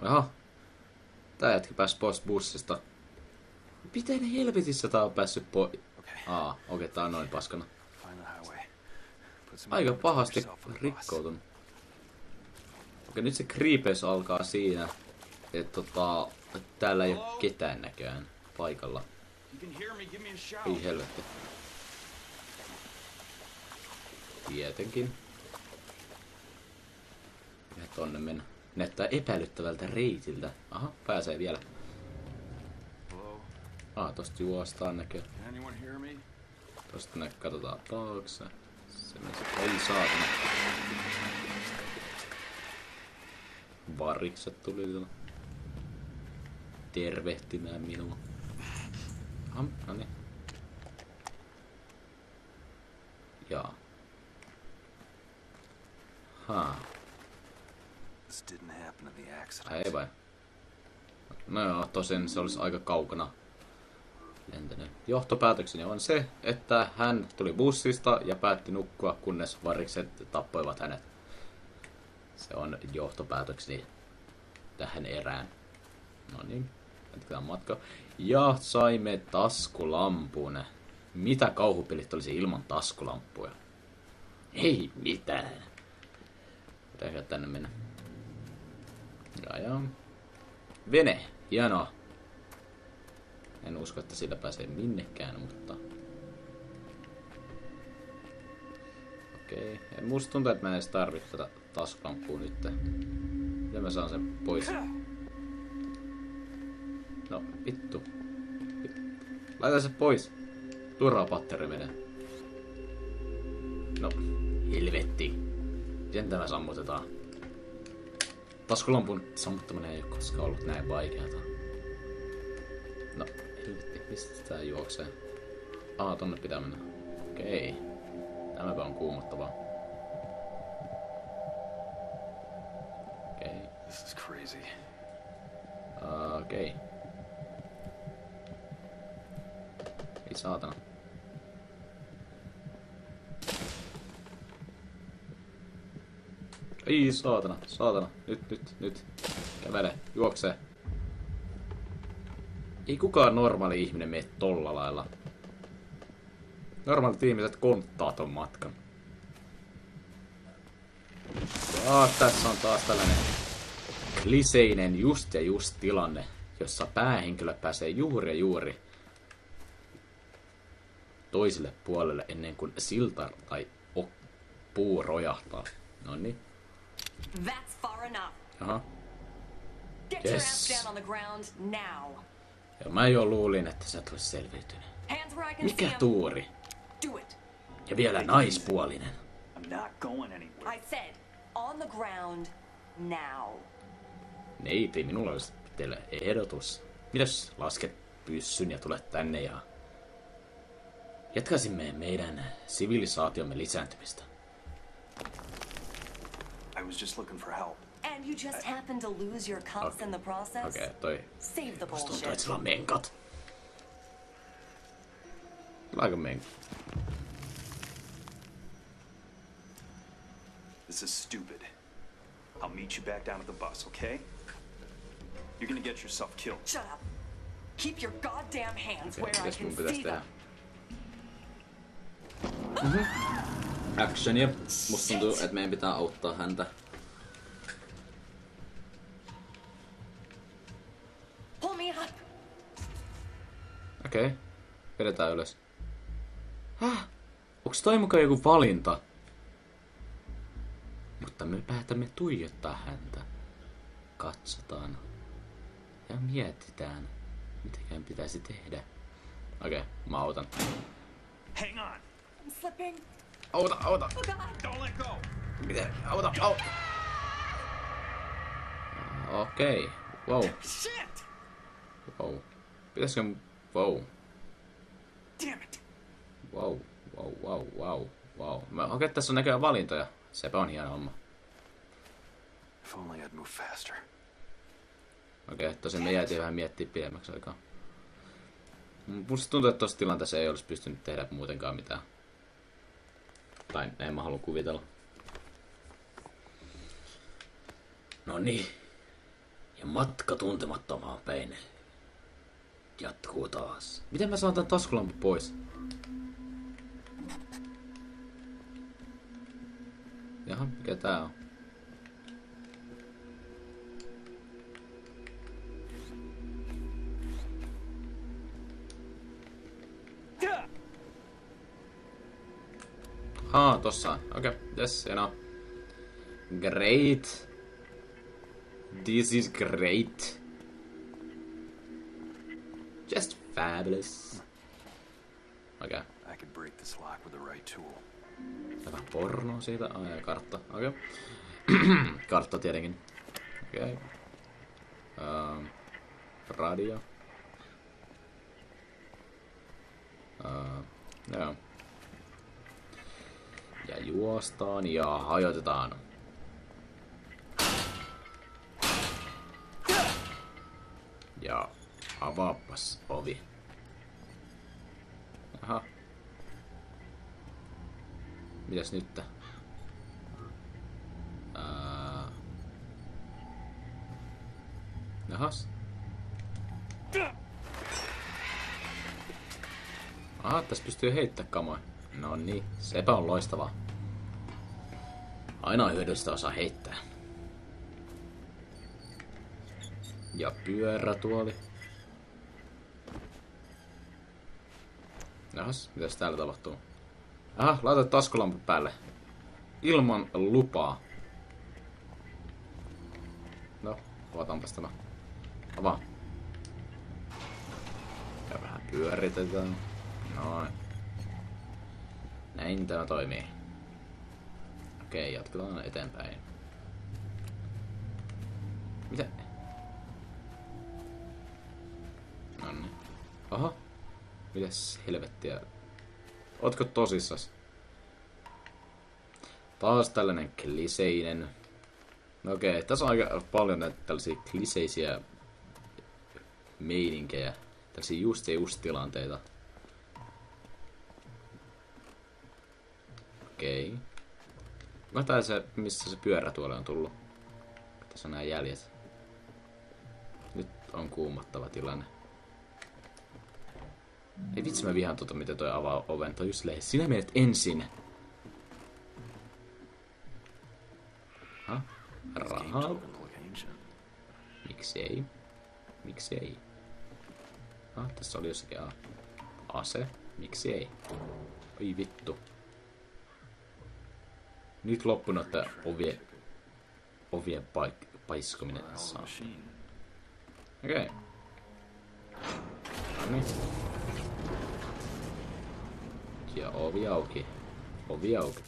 Aha. Tää jätkä pääsi pois bussista. Miten helvetissä tää on päässyt pois? Okei, tää on noin paskana. Aika pahasti rikkoutunut. Okei, nyt se creepeys alkaa siinä, että täällä ei oo ketään näköään paikalla. Ei helvetti. Tietenkin. Ja tonne mennä. Näyttää epäilyttävältä reitiltä. Aha, pääsee vielä. Tosta juostaan näkö. Tosta katsotaan taakse. Se ei saatana. Varikset tuli tuolla tervehtimään minua. Noniin. Jaa. Ei vai? No joo, tosin se olisi aika kaukana lentänyt. Johtopäätökseni on se, että hän tuli bussista ja päätti nukkua, kunnes varikset tappoivat hänet. Se on johtopäätökseni tähän erään. No niin, jatketaan matka. Ja saimme taskulampun. Mitä kauhupelit olisi ilman taskulampuja? Ei mitään. Pitääkö tänne mennä? Ja. Vene, hienoa. En usko, että sillä pääsee minnekään, mutta... Okei. Ja musta tuntuu, että mä en edes tarvitse tätä taskulamppua nyt. Miten mä saan sen pois? No, vittu. Laita se pois. Turhaa patteri menee. No, helvetti. Miten tämä sammutetaan? Taskulampun sammuttaminen ei ole koskaan ollut näin vaikeata. No, helvetti. Mistä tää juoksee? Tonne pitää mennä. Okei. Tämäpä on kuumottavaa. Okei. This is crazy. Okei. Ei saatana. Ei saatana, saatana. Nyt. Kävele, juokse. Ei kukaan normaali ihminen mene tolla lailla. Normaalit ihmiset konttaa ton matkan. Tässä on taas tällainen kliseinen just tilanne, jossa päähenkilö pääsee juuri toiselle puolelle ennen kuin silta tai puu rojahtaa. Noniin. That's far enough. Aha. Get your ass down on the ground now. Ja mä jo luulin, että sä olis selviytynyt. Hands where I can see Mikä 'em. tuuri? Do it. Ja vielä naispuolinen. I'm not going anywhere. I said on the ground now. Neiti, minulla olisi teille ehdotus. Mitäs lasket pyssyn ja tulet tänne ja... Jatkaisimme meidän sivilisaatiomme lisääntymistä. I was just looking for help. And you just happen to lose your cups in the process? Okei, toi... Save the Musta tuntuu, että bullshit. sillä on menkat. Aika menkat. This is stupid. I'll meet you back down at the bus, okay? You're gonna get yourself killed. Shut up. Keep your goddamn hands Okei, where I mitäs can mun pitäis see tehdä? them. Actionia. Musta tuntuu, että meidän pitää auttaa häntä. Pull me up. Okei. Vedetään ylös. Onks toi mukaan joku valinta? Mutta me päätämme tuijottaa häntä. Katsotaan. Ja mietitään, mitäkään pitäisi tehdä. Okei, mä autan. Hang on! I'm slipping. Auta! Oh god. Don't let go! Miten? Auta! Okei. Wow. Shit! Wow. Pitäisikö... Wow. Damn it! Wow. Okei, tässä on näköjään valintoja. Sepä on hieno homma. If only I'd move faster. Okei, tosin me jäätiin vähän miettiä pidemmäksi aikaa. Musta tuntuu, että tossa tilanteessa ei olisi pystynyt tehdä muutenkaan mitään. Tai näin mä haluan kuvitella. No niin. Ja Ja matka tuntemattomaan päin jatkuu taas. Miten mä saan tän taskulampun pois? Jaha, mikä tää on? Tossa. Okei, yes, enough. Great. This is great. Just fabulous. Okei. I can break this lock with the right tool. Vähän pornoa siitä. Ja kartta. Okei. Kartta tietenkin. Okei. Radio. Joo. Ja juostaan ja hajotetaan. Ja avaapas ovi. Aha. Mitäs nyt? Jahas. Aha, tässä pystyy heittämään kamoja. No niin, sepä on loistavaa. Aina on hyödyllistä osaa heittää. Ja pyörätuoli. Jahas, mitäs täällä tapahtuu? Aha, laita taskulamppu päälle. Ilman lupaa. No, avataanpas tämä. Avaa. Ja vähän pyöritetään. Noin. Näin tämä toimii. Okei, jatketaan eteenpäin. Mitä? Nonni. Aha. Mitäs helvettiä? Ootko tosissas? Taas tällainen kliseinen. No okei, tässä on aika paljon näitä tällaisia kliseisiä meininkejä. Tällaisia just tilanteita. Okei. Mä tää se, missä se pyörätuoli on tullut. Tässä on nää jäljet. Nyt on kuumottava tilanne. Ei vitsi, mä vihaan miten toi avaa oven. Toi just silleen, sinä menet ensin. Rahaa. Miksei? Miksei? Tässä oli jossakin ase. Miksi ei? Oi vittu. Nyt loppunut tää ovien paiskominen tässä on. Okei. Noniin. Ja ovi auki. Ovi auki.